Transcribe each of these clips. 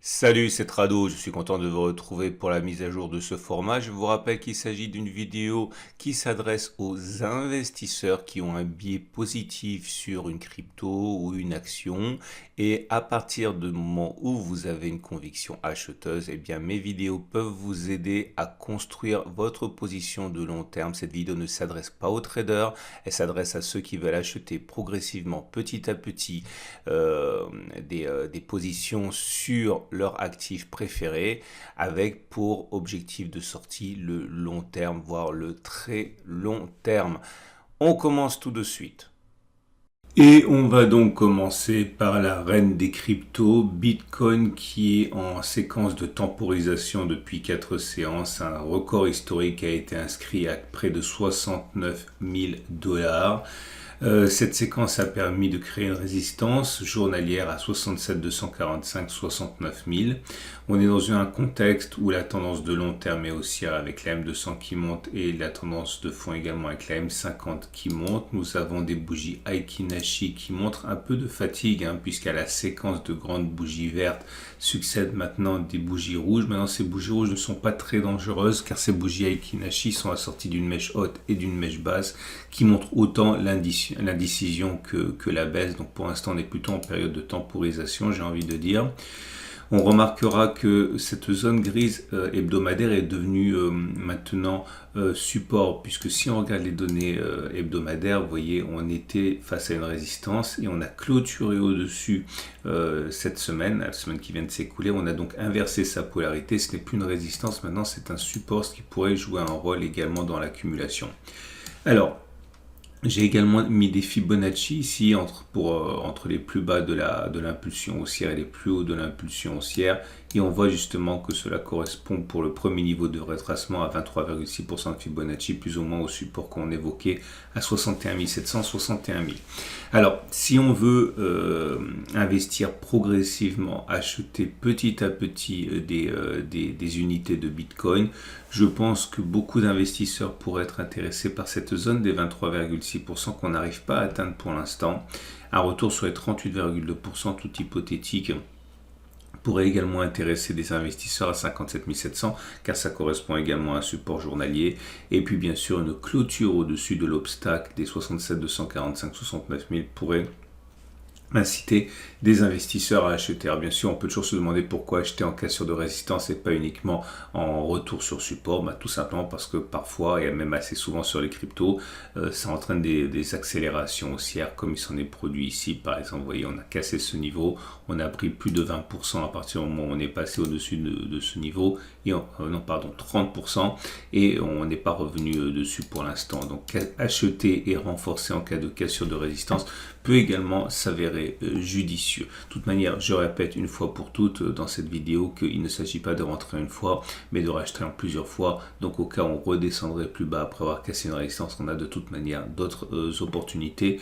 Salut, c'est Trado, je suis content de vous retrouver pour la mise à jour de ce format. Je vous rappelle qu'il s'agit d'une vidéo qui s'adresse aux investisseurs qui ont un biais positif sur une crypto ou une action. Et à partir du moment où vous avez une conviction acheteuse, eh bien mes vidéos peuvent vous aider à construire votre position de long terme. Cette vidéo ne s'adresse pas aux traders, elle s'adresse à ceux qui veulent acheter progressivement, petit à petit, des positions sur leur actif préféré avec pour objectif de sortie le long terme, voire le très long terme. On commence tout de suite. Et on va donc commencer par la reine des cryptos, Bitcoin, qui est en séquence de temporisation depuis 4 séances. Un record historique a été inscrit à près de 69 000 $. Cette séquence a permis de créer une résistance journalière à 67 245 69 000. On est dans un contexte où la tendance de long terme est haussière avec la M200 qui monte et la tendance de fond également avec la M50 qui monte. Nous avons des bougies Aiki Nashi qui montrent un peu de fatigue puisqu'à la séquence de grandes bougies vertes succèdent maintenant des bougies rouges. Maintenant, ces bougies rouges ne sont pas très dangereuses car ces bougies Aiki Nashi sont assorties d'une mèche haute et d'une mèche basse qui montrent autant l'indécision que la baisse. Donc pour l'instant, on est plutôt en période de temporisation, j'ai envie de dire. On remarquera que cette zone grise hebdomadaire est devenue maintenant support, puisque si on regarde les données hebdomadaires, vous voyez, on était face à une résistance et on a clôturé au-dessus cette semaine, la semaine qui vient de s'écouler. On a donc inversé sa polarité. Ce n'est plus une résistance, maintenant c'est un support, ce qui pourrait jouer un rôle également dans l'accumulation. Alors, j'ai également mis des Fibonacci ici entre les plus bas de l'impulsion haussière et les plus hauts de l'impulsion haussière. Et on voit justement que cela correspond pour le premier niveau de retracement à 23,6% de Fibonacci, plus ou moins au support qu'on évoquait à 61 700, 61 000. Alors, si on veut investir progressivement, acheter petit à petit des unités de Bitcoin, je pense que beaucoup d'investisseurs pourraient être intéressés par cette zone des 23,6% qu'on n'arrive pas à atteindre pour l'instant. Un retour sur les 38,2% tout hypothétique pourrait également intéresser des investisseurs à 57 700 car ça correspond également à un support journalier. Et puis bien sûr une clôture au-dessus de l'obstacle des 67 245 69 000 pourrait inciter des investisseurs à acheter. Alors bien sûr, on peut toujours se demander pourquoi acheter en cassure de résistance et pas uniquement en retour sur support. Tout simplement parce que parfois, et même assez souvent sur les cryptos, ça entraîne des accélérations haussières comme il s'en est produit ici. Par exemple, vous voyez, on a cassé ce niveau, on a pris plus de 20% à partir du moment où on est passé au-dessus de ce niveau, et 30%, et on n'est pas revenu dessus pour l'instant. Donc acheter et renforcer en cas de cassure de résistance peut également s'avérer judicieux. De toute manière, je répète une fois pour toutes dans cette vidéo qu'il ne s'agit pas de rentrer une fois, mais de racheter en plusieurs fois. Donc au cas où on redescendrait plus bas après avoir cassé une résistance, on a de toute manière d'autres opportunités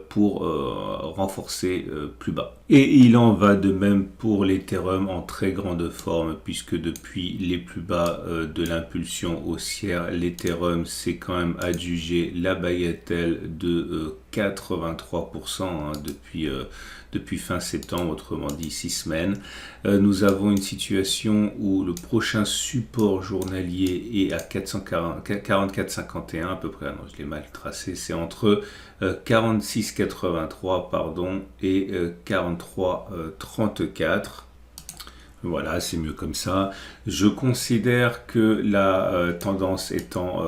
pour renforcer plus bas. Et il en va de même pour l'Ethereum en très grande forme, puisque depuis les plus bas de l'impulsion haussière, l'Ethereum s'est quand même adjugé la bagatelle de 83% depuis fin septembre, autrement dit 6 semaines. Nous avons une situation où le prochain support journalier est à 44,51 à peu près. Non, je l'ai mal tracé, c'est entre 46,83 pardon et 43,34. Voilà, c'est mieux comme ça. Je considère que la tendance étant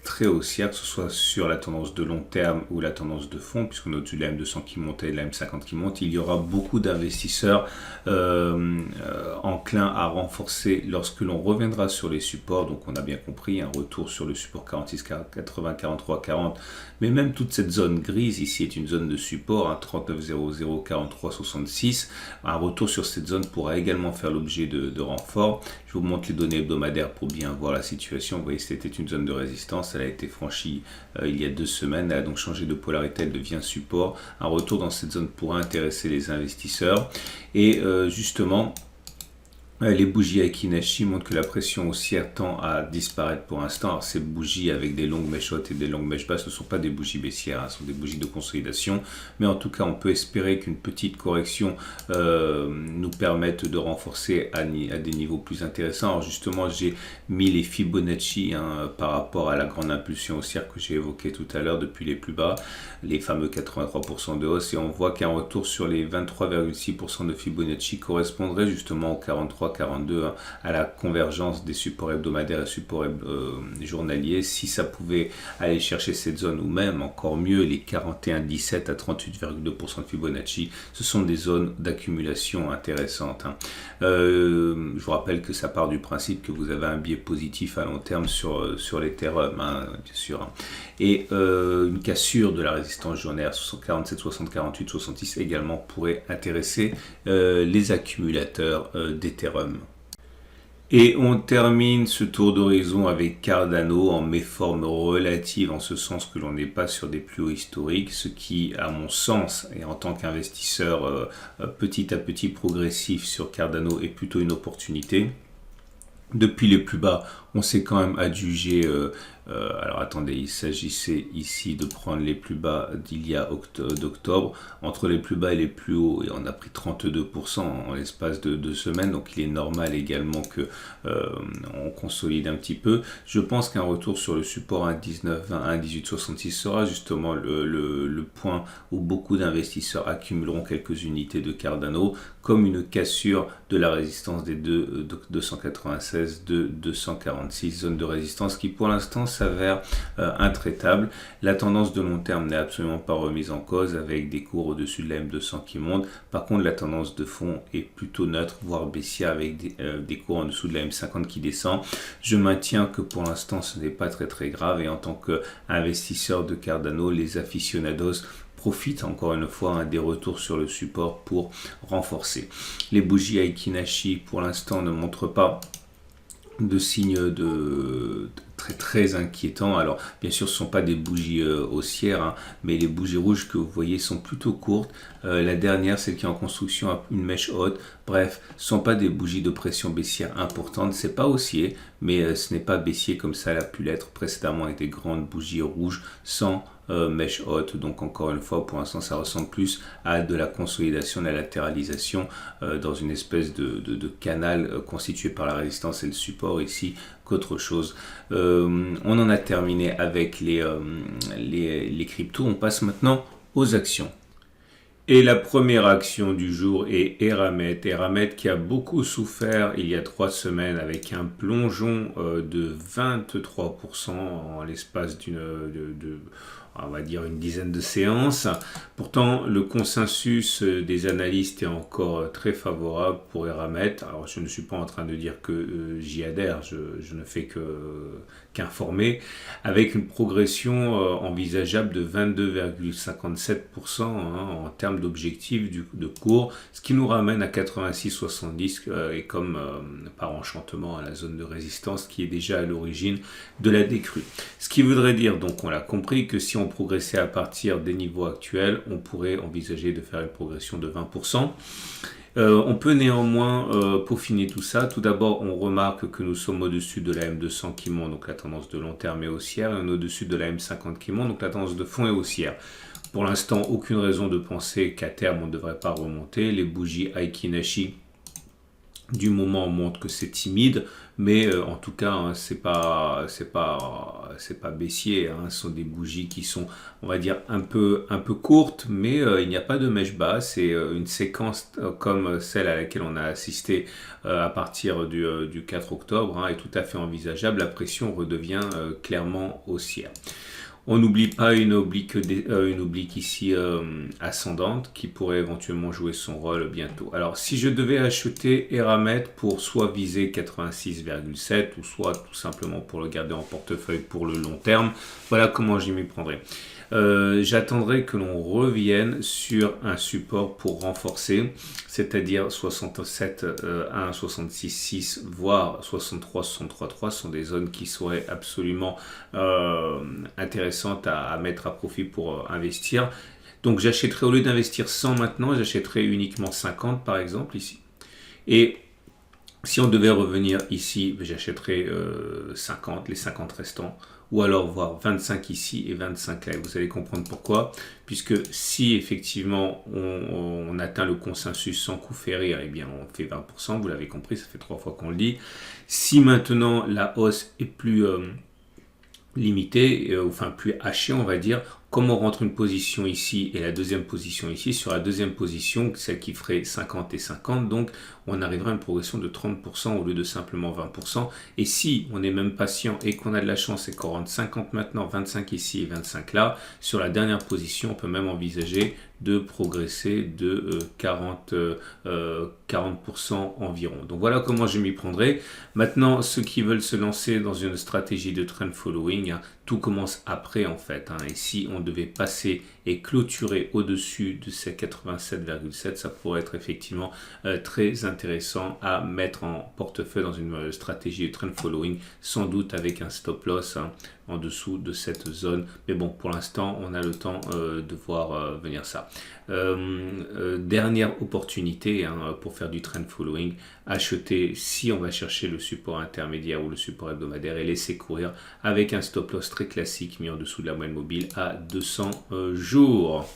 très haussière, que ce soit sur la tendance de long terme ou la tendance de fond, puisqu'on est au-dessus de la M200 qui monte et de la M50 qui monte, il y aura beaucoup d'investisseurs enclins à renforcer lorsque l'on reviendra sur les supports. Donc on a bien compris, un retour sur le support 46, 80, 43, 40, mais même toute cette zone grise ici est une zone de support, 39, 00, 43, 66. Un retour sur cette zone pourra également faire l'objet de renfort. Je vous montre les données hebdomadaires pour bien voir la situation. Vous voyez, c'était une zone de résistance, elle a été franchie il y a 2 semaines, elle a donc changé de polarité, elle devient support. Un retour dans cette zone pourra intéresser les investisseurs et justement Les bougies Aiki-Nashi montrent que la pression haussière tend à disparaître pour l'instant. Alors, ces bougies avec des longues mèches hautes et des longues mèches basses ne sont pas des bougies baissières, ce sont des bougies de consolidation. Mais en tout cas, on peut espérer qu'une petite correction nous permette de renforcer à des niveaux plus intéressants. Alors justement, j'ai mis les Fibonacci par rapport à la grande impulsion haussière que j'ai évoquée tout à l'heure depuis les plus bas, les fameux 83% de hausse. Et on voit qu'un retour sur les 23,6% de Fibonacci correspondrait justement au 42 à la convergence des supports hebdomadaires et supports journaliers. Si ça pouvait aller chercher cette zone, ou même encore mieux les 41,17 à 38,2% de Fibonacci, ce sont des zones d'accumulation intéressantes. Je vous rappelle que ça part du principe que vous avez un biais positif à long terme sur l'Ethereum, bien sûr. Et une cassure de la résistance journalière 47, 60, 48, 66 également pourrait intéresser les accumulateurs d'Ethereum. Et on termine ce tour d'horizon avec Cardano en méforme relative, en ce sens que l'on n'est pas sur des plus hauts historiques, ce qui, à mon sens, et en tant qu'investisseur petit à petit progressif sur Cardano, est plutôt une opportunité. Depuis les plus bas, on s'est quand même adjugé, alors attendez, il s'agissait ici de prendre les plus bas d'il y a d'octobre, entre les plus bas et les plus hauts, et on a pris 32% en l'espace de 2 semaines, donc il est normal également que on consolide un petit peu. Je pense qu'un retour sur le support 1,1920, 1,1866 sera justement le point où beaucoup d'investisseurs accumuleront quelques unités de Cardano, comme une cassure de la résistance des 296, 246 zones de résistance qui pour l'instant s'avèrent intraitables. La tendance de long terme n'est absolument pas remise en cause avec des cours au-dessus de la M200 qui montent. Par contre, la tendance de fond est plutôt neutre, voire baissière avec des cours en dessous de la M50 qui descend. Je maintiens que pour l'instant ce n'est pas très grave et en tant qu'investisseur de Cardano, les aficionados profitent encore une fois des retours sur le support pour renforcer. Les bougies Aiki-Nashi pour l'instant ne montrent pas de signes de très inquiétants. Alors bien sûr ce ne sont pas des bougies haussières, mais les bougies rouges que vous voyez sont plutôt courtes. La dernière, celle qui est en construction, a une mèche haute. Bref, ce ne sont pas des bougies de pression baissière importante. C'est pas haussier, mais ce n'est pas baissier comme ça l'a pu l'être précédemment avec des grandes bougies rouges sans mèche haute. Donc encore une fois, pour l'instant ça ressemble plus à de la consolidation, de la latéralisation dans une espèce de canal constitué par la résistance et le support ici qu'autre chose. On en a terminé avec les cryptos. On passe maintenant aux actions. Et la première action du jour est Eramet. Eramet qui a beaucoup souffert il y a 3 semaines avec un plongeon de 23% en l'espace on va dire une dizaine de séances. Pourtant, le consensus des analystes est encore très favorable pour Eramet. Alors, je ne suis pas en train de dire que j'y adhère, je ne fais qu'informer, avec une progression envisageable de 22,57% en termes d'objectif de cours, ce qui nous ramène à 86,70 et comme par enchantement à la zone de résistance qui est déjà à l'origine de la décrue. Ce qui voudrait dire, donc on l'a compris, que si on progressait à partir des niveaux actuels, on pourrait envisager de faire une progression de 20%. On peut néanmoins peaufiner tout ça. Tout d'abord, on remarque que nous sommes au-dessus de la M200 qui monte, donc la tendance de long terme est haussière, et on est au-dessus de la M50 qui monte, donc la tendance de fond est haussière. Pour l'instant, aucune raison de penser qu'à terme, on ne devrait pas remonter. Les bougies Aiki-Nashi du moment montrent que c'est timide, mais en tout cas, c'est pas baissier. Ce sont des bougies qui sont, on va dire, un peu courtes, mais il n'y a pas de mèche basse et une séquence comme celle à laquelle on a assisté à partir du 4 octobre est tout à fait envisageable. La pression redevient clairement haussière. On n'oublie pas une oblique ici ascendante qui pourrait éventuellement jouer son rôle bientôt. Alors si je devais acheter Eramet pour soit viser 86,7 ou soit tout simplement pour le garder en portefeuille pour le long terme, voilà comment j'y m'y prendrais. J'attendrai que l'on revienne sur un support pour renforcer, c'est-à-dire 67, 1, 66, 6, voire 63, 63, 3 sont des zones qui seraient absolument intéressantes à mettre à profit pour investir. Donc j'achèterai, au lieu d'investir 100 maintenant, j'achèterai uniquement 50 par exemple ici. Et Si on devait revenir ici, j'achèterais 50, les 50 restants, ou alors voir 25 ici et 25 là. Et vous allez comprendre pourquoi, puisque si effectivement on atteint le consensus sans coup férir, eh bien on fait 20%, vous l'avez compris, ça fait 3 fois qu'on le dit. Si maintenant la hausse est plus limité, enfin plus haché on va dire, comme on rentre une position ici et la deuxième position ici, sur la deuxième position, celle qui ferait 50 et 50, donc on arrivera à une progression de 30% au lieu de simplement 20%. Et si on est même patient et qu'on a de la chance et qu'on rentre 50 maintenant, 25 ici et 25 là, sur la dernière position, on peut même envisager de progresser de 40% environ. Donc voilà comment je m'y prendrai. Maintenant, ceux qui veulent se lancer dans une stratégie de trend following, tout commence après en fait. Et si on devait passer et clôturer au-dessus de ces 87,7, ça pourrait être effectivement très intéressant à mettre en portefeuille dans une stratégie de trend following, sans doute avec un stop loss en dessous de cette zone. Mais bon, pour l'instant, on a le temps de voir venir ça. Dernière opportunité pour faire du trend following, acheter si on va chercher le support intermédiaire ou le support hebdomadaire et laisser courir avec un stop loss très classique mis en dessous de la moyenne mobile à 200 jours.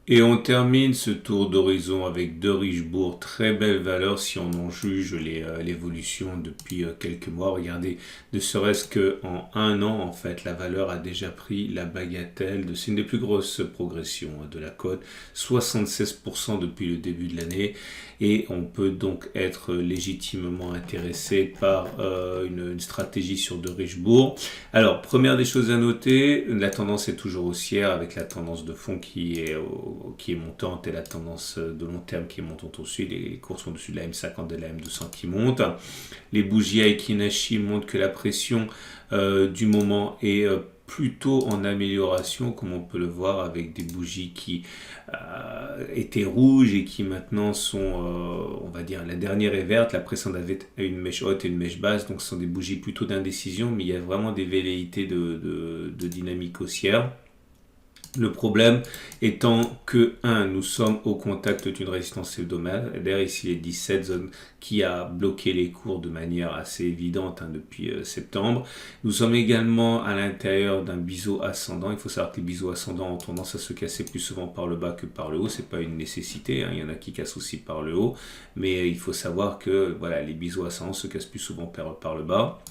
Et on termine ce tour d'horizon avec deux Richebourg, très belle valeur si on en juge l'évolution depuis quelques mois. Regardez, ne serait-ce qu'en un an, en fait, la valeur a déjà pris la bagatelle c'est une des plus grosses progressions de la cote, 76% depuis le début de l'année. Et on peut donc être légitimement intéressé par une stratégie sur deux Richebourg. Alors, première des choses à noter, la tendance est toujours haussière avec la tendance de fond qui est montante et la tendance de long terme qui est montante aussi. Les cours sont au-dessus de la M50 et de la M200 qui montent. Les bougies Aiki Nashi montrent que la pression du moment est plutôt en amélioration, comme on peut le voir avec des bougies qui étaient rouges et qui maintenant sont, on va dire, la dernière est verte, la précédente avait une mèche haute et une mèche basse, donc ce sont des bougies plutôt d'indécision, mais il y a vraiment des velléités de dynamique haussière. Le problème étant que, nous sommes au contact d'une résistance hebdomadaire, ici les 17 zones qui a bloqué les cours de manière assez évidente depuis septembre. Nous sommes également à l'intérieur d'un biseau ascendant. Il faut savoir que les biseaux ascendants ont tendance à se casser plus souvent par le bas que par le haut. C'est pas une nécessité, il y en a qui cassent aussi par le haut, mais il faut savoir que voilà, les biseaux ascendants se cassent plus souvent par le bas.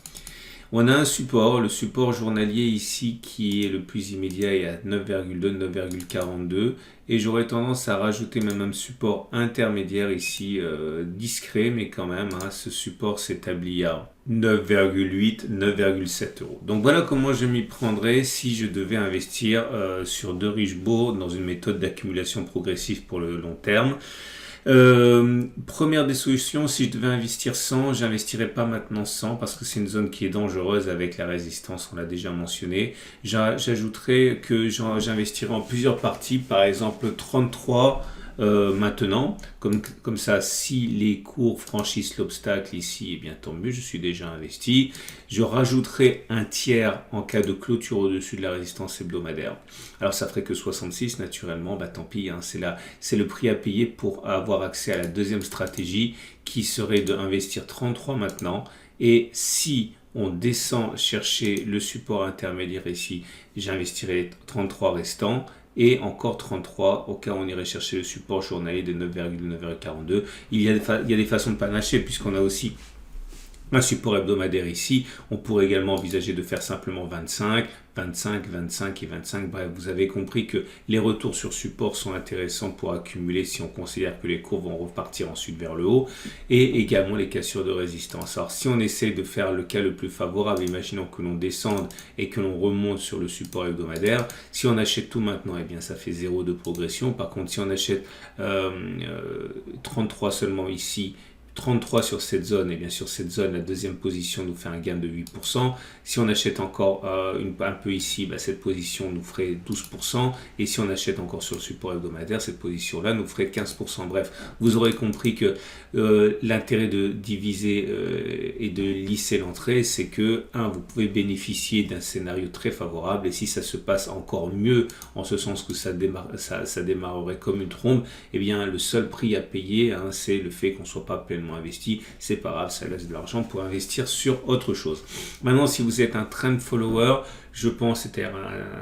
On a un support, le support journalier ici qui est le plus immédiat est à 9,2, 9,42 et j'aurais tendance à rajouter même un support intermédiaire ici, discret mais quand même, ce support s'établit à 9,8, 9,7 euros. Donc voilà comment je m'y prendrais si je devais investir sur deux Richebourg dans une méthode d'accumulation progressive pour le long terme. Première des solutions, si je devais investir 100, j'investirais pas maintenant 100 parce que c'est une zone qui est dangereuse avec la résistance, on l'a déjà mentionné. J'ajouterais que j'investirais en plusieurs parties, par exemple 33 maintenant, comme ça, si les cours franchissent l'obstacle ici, eh bien tant mieux, je suis déjà investi. Je rajouterai un tiers en cas de clôture au-dessus de la résistance hebdomadaire. Alors ça ferait que 66 naturellement, tant pis, c'est le prix à payer pour avoir accès à la deuxième stratégie qui serait d'investir 33 maintenant. Et si on descend chercher le support intermédiaire ici, j'investirai 33 restants. Et encore 33 au cas où on irait chercher le support journalier de 9,942. Il y a des façons de panacher puisqu'on a aussi un support hebdomadaire ici. On pourrait également envisager de faire simplement 25, 25, 25 et 25. Bref, vous avez compris que les retours sur support sont intéressants pour accumuler si on considère que les cours vont repartir ensuite vers le haut et également les cassures de résistance. Alors si on essaie de faire le cas le plus favorable, imaginons que l'on descende et que l'on remonte sur le support hebdomadaire. Si on achète tout maintenant, eh bien ça fait 0 de progression. Par contre, si on achète 33 seulement ici, 33 sur cette zone, et bien sur cette zone, la deuxième position nous fait un gain de 8%. Si on achète encore un peu ici, cette position nous ferait 12%. Et si on achète encore sur le support hebdomadaire, cette position-là nous ferait 15%. Bref, vous aurez compris que l'intérêt de diviser et de lisser l'entrée, c'est que, vous pouvez bénéficier d'un scénario très favorable. Et si ça se passe encore mieux, en ce sens que ça démarrerait comme une trombe, eh bien le seul prix à payer, c'est le fait qu'on ne soit pas pleinement réellement investi, c'est pas grave, ça laisse de l'argent pour investir sur autre chose. Maintenant, si vous êtes un trend follower, je pense, c'était un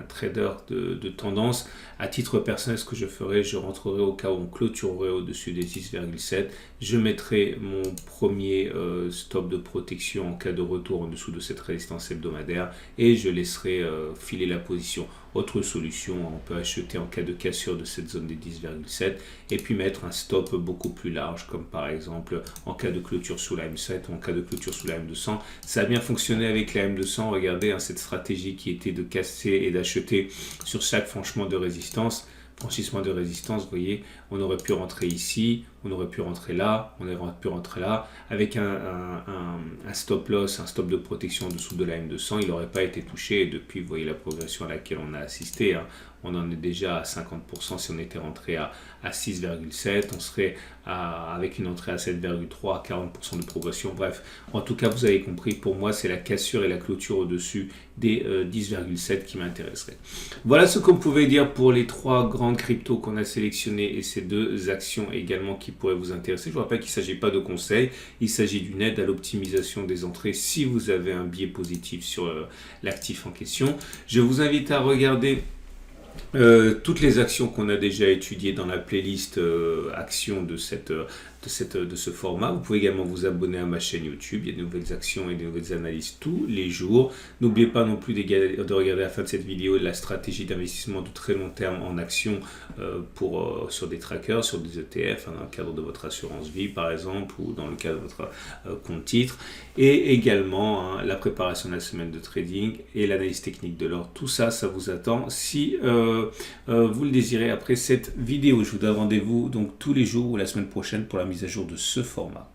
trader de tendance, à titre personnel, ce que je ferai, je rentrerai au cas où on clôturerait au-dessus des 10,7. Je mettrai mon premier stop de protection en cas de retour en dessous de cette résistance hebdomadaire et je laisserai filer la position. Autre solution, on peut acheter en cas de cassure de cette zone des 10,7 et puis mettre un stop beaucoup plus large, comme par exemple en cas de clôture sous la M7 ou en cas de clôture sous la M200. Ça a bien fonctionné avec la M200. Regardez cette stratégie qui était de casser et d'acheter sur chaque franchissement de résistance. Vous voyez, on aurait pu rentrer ici, on aurait pu rentrer là, on aurait pu rentrer là, avec un stop loss, un stop de protection en dessous de la M200, il n'aurait pas été touché. Et depuis, vous voyez la progression à laquelle on a assisté, hein. On en est déjà à 50% si on était rentré à 6,7, on serait avec une entrée à 7,3, à 40% de progression. Bref, en tout cas, vous avez compris, pour moi, c'est la cassure et la clôture au-dessus des 10,7 qui m'intéresseraient. Voilà ce qu'on pouvait dire pour les 3 grandes cryptos qu'on a sélectionnées et ces 2 actions également qui pourraient vous intéresser. Je vous rappelle qu'il ne s'agit pas de conseils, il s'agit d'une aide à l'optimisation des entrées si vous avez un biais positif sur l'actif en question. Je vous invite à regarder toutes les actions qu'on a déjà étudiées dans la playlist actions de ce format. Vous pouvez également vous abonner à ma chaîne YouTube. Il y a de nouvelles actions et de nouvelles analyses tous les jours. N'oubliez pas non plus de regarder à la fin de cette vidéo la stratégie d'investissement de très long terme en actions sur des trackers, sur des ETF, hein, dans le cadre de votre assurance vie par exemple, ou dans le cadre de votre compte titre. Et également la préparation de la semaine de trading et l'analyse technique de l'or. Tout ça, ça vous attend si vous le désirez après cette vidéo. Je vous donne rendez-vous donc tous les jours ou la semaine prochaine pour la mise à jour de ce format.